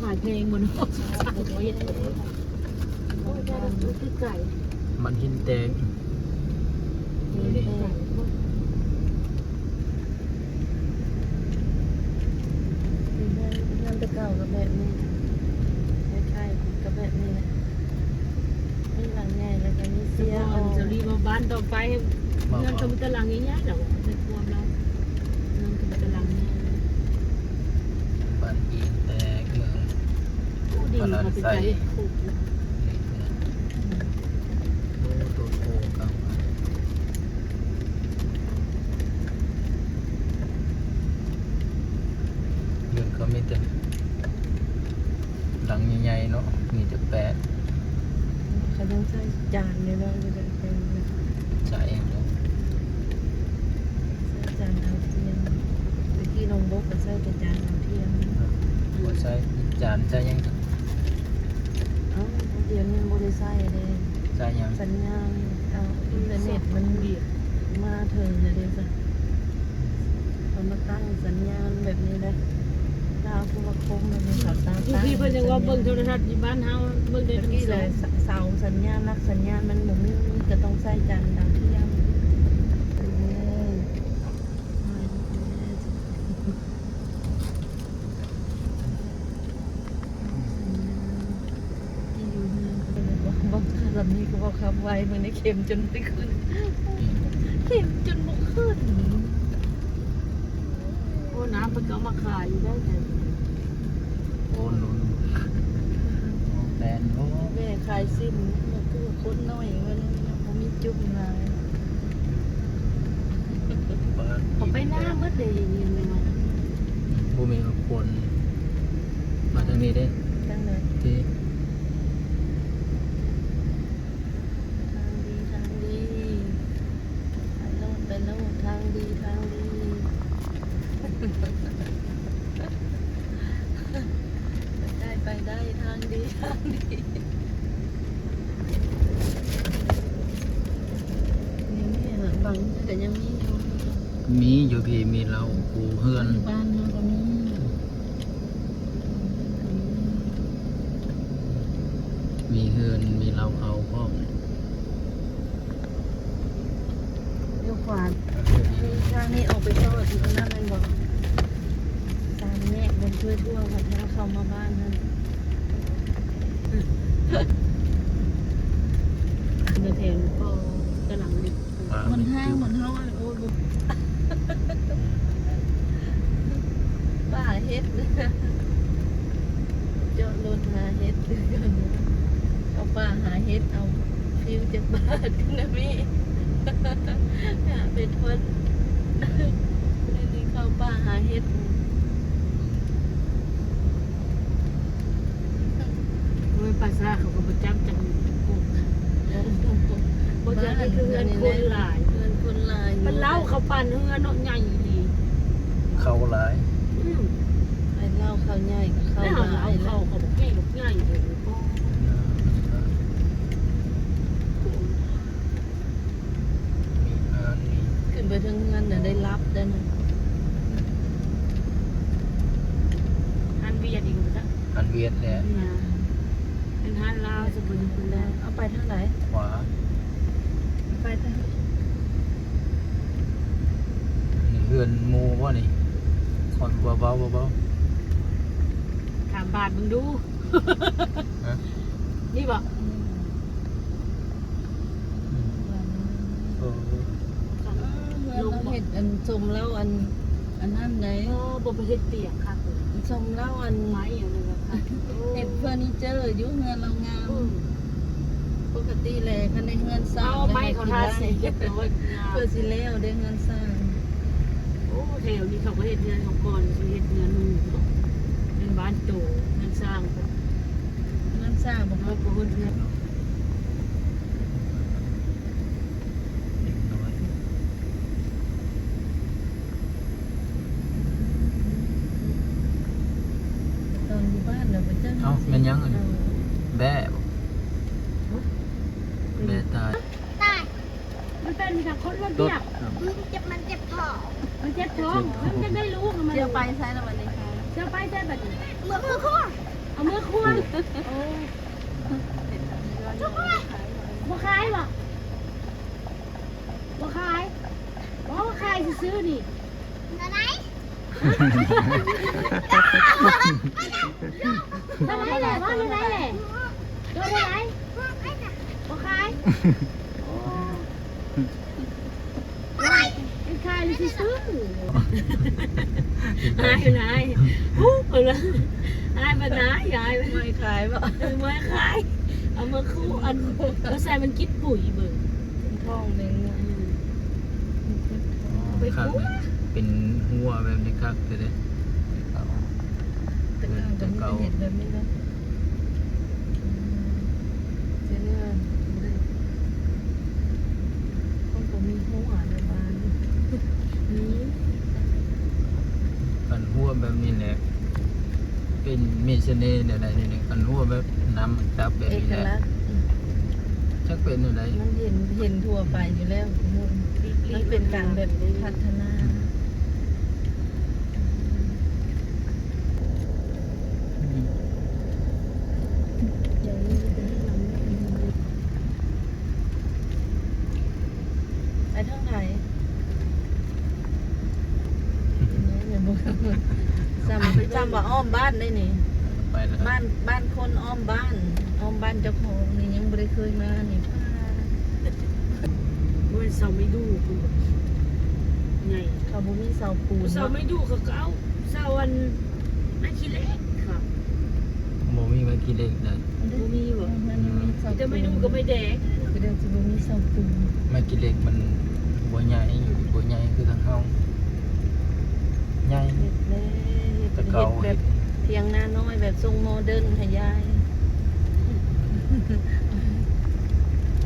ขายเพลงบนห้องโอ้ยโอ้ยได้ดูคือไก่ มันหินแตก งานตะเก่ากับแบบนี้คล้ายๆกับแบบนี้นะนี่หลังใหญ่แล้วก็มีเสีย จะรีบมาบ้านต่อไปเงินกำตะลังอย่างเงี้ยเดี๋ยวในความเราเงินกำตะลังเนี่ย มันหินแตกเมือง ดีเขาเป็นใจถูก โอ้ตัวโคกังเมืองเขามีแต่หลังใหญ่ๆเนาะมีแต่แปด เขาต้องใส่จานเลยเนาะจะเป็นใส่ ใช่เนาะ จานดาวเทียมเมื่อกี้น้องบุ๊กก็ใส่แต่จานดาวเทียม บ่ใช่จานใช่ยัง เอ้าเดี๋ยวนี้บ่ได้ใส่เลย ใช่ยัง สัญญาณอินเทอร์เน็ตมันมาถึงเลยเด้จ้ะเขามาตั้งสัญญาณแบบนี้เลยดาวโทรคมมันมีข่าวสาร พี่เพิ่นยังว่าเบิ่งโทรทัศน์ที่บ้านเฮาเบิ่งได้ เมื่อ ทั้ง กี้ ส เล อง ยเสาสัญญาณนักสัญญาณมันหมุนก็ต้องใส่จานดาวเทียมบอกแบบนี้ก็บอกคำไว้มันได้เข็มจนไม่ขึ้นเข็มจนไม่ขึ้น โอ้น้ำเพิ่นก็มาขายอยู่ได้ไง โอ้นุ่นโอ้แปดโอ้ แม่ขายซิมมันคือคนน้อยมันมันมีจุ่มลาย เปิด เขาไปหน้าเมื่อเดย์ยังไงมา บ่มีคนมาทางนี้ได้ ตั้งเลย ที่ ทางดีไปโลดทางดีไปได้ทางดีนี่หลังบังแต่ยังมีอยู่ มีอยู่พี่มีเราปูเฮือน บ้านเราก็มี มีเฮือนมีเราเขาพร้อม เลี้ยวขวาทางนี้ออกไปซอยที่ตรงนั้นมันบอกตามแยกบนช่วยทั่วค่ะถ้าเข้ามาบ้านนั่น เนื้อแทนก็กำลังดิบ มันห้างมันเท่าอะไรโอ้ยป้าเฮ็ดจอดรถหาเฮ็ดเอาป้าหาเฮ็ดเอาฟิวจากบ้านนะพี่เป็นคนนี่เข้าป้าหาเฮ็ด เมื่อภาษาเขาก็ประจำจังกูเพราะฉะนั้นคือเงินคนหลาย เงินคนลาย มันเล่าเขาปั่นเฮือนเนาะใหญ่ดี เขาหลาย ไอ้เหล้าข้าวใหญ่กับข้าว แล้ว ลา เอา ยแล้ เขา ว เขาบอกใหญ่บอกใหญ่เลยก็ มีงานมี ขึ้นไปถึงเงินน่ะได้รับได้นะ ฮันเวียดอีกแล้ว อันเวียดแหละ เป็นฮันลาวสกุลคุณแล้ว เอาไปทางไหน ขวา ไปทาง นี่เฮือนหมูว่านี่คอนเบาๆเบา ถามบาทมึงดู ๆฮะ นี่บอก เออ เมื่อเราเห็ดอันชมเล่าอันนั้นไหน บนประเทศเตียงค่ะ ชมเล่าอัน ไม้อย่างนึงค่ะ เห็ดเฟอร์นิเจอร์ยุ่งเงินเรางามปกติแหละคันในเงินสร้าง เอาไม้เขาทาสีเรียบร้อย เพื่อสิแล้วได้เงินสร้าง โอ้แถวนี้เขาก็เห็ดเงินของก่อนเห็ดเงินมึงเงินบ้านโตเงินสร้าง เงินสร้างบอก เขา ว่า ก็เงินเงิน เด็กน้อย ตอนอยู่บ้านเราเป็นเจ้า เอ้าแม่นยังอันนี้แบะแบะตาย ตาย มันเป็นมีแต่คนรถ ร เบี ถ ยบ มันเจ็บท้อง มันเจ็บท้องมันจะได้รู้มัน เที่ยวไปใช้แล้ววันนี้ค่ะ เจ้าไปใช่แบบนี้ เมื่อคือข้อ โอ้ บ่ขายบ่ บ่ขายบ่ขายซื้อๆนี่ อะไร ทำไมแหละว่าทำไมแหละโดนอะไรบ่ขายเป็นขายหรือซื้ออายนายฮู้เอาละอายบ่นายยาย ไม่ขายบ่ ไม่ขายเอามาคู่อันก็ใส่มันกินปุ๋ยเบิ่ง ท้องแดงเนี่ย ไป ครับ คู่ เป็นหัวแบบนี้ครับจะได้ แต่ก็มีเห็ดแบบนี้นะเจ้าเนี่ยเขาก็มีหัวในบ้าน นี้ กันหัวแบบนี้แหละเป็นมีเสน่ห์อะไรนี่กันหัวแบบน้ำมันจับแบบ เอ นี้ ก แหละ ลักษณ์ ชักเป็นอะไร มันเห็นทั่วไปอยู่แล้วมันเป็นการแบบพัฒนาอย่างนี้เป็นลำไอ้ทั้งไหนจำว่าอ้อมบ้านได้นี่ ไปแล้ว บ้านคนอ้อมบ้านเจ้าของนี่ยังไม่ได้เคยมานี่ มันเสาไม่ดูคุณไง เขาบ่มีเสาปูน เสาไม่ดูเขาก็เอาเสาอันน่าขี้เล็กค่ะ โมมีมากี่เล็กเลย บ่มีบ่ มันมีเสาปูน จะไม่ดูก็ไม่แดง ก็เดี๋ยวจะบ่มีเสาปูน มากี่เล็กมันบัวใหญ่บัวใหญ่คือทางเฮาใหญ่ เฮ็ดเลย แต่ เฮ็ เก่า ดแบบเพียงหน้าน้อยแบบทรงโมเดิร์นให้ยาย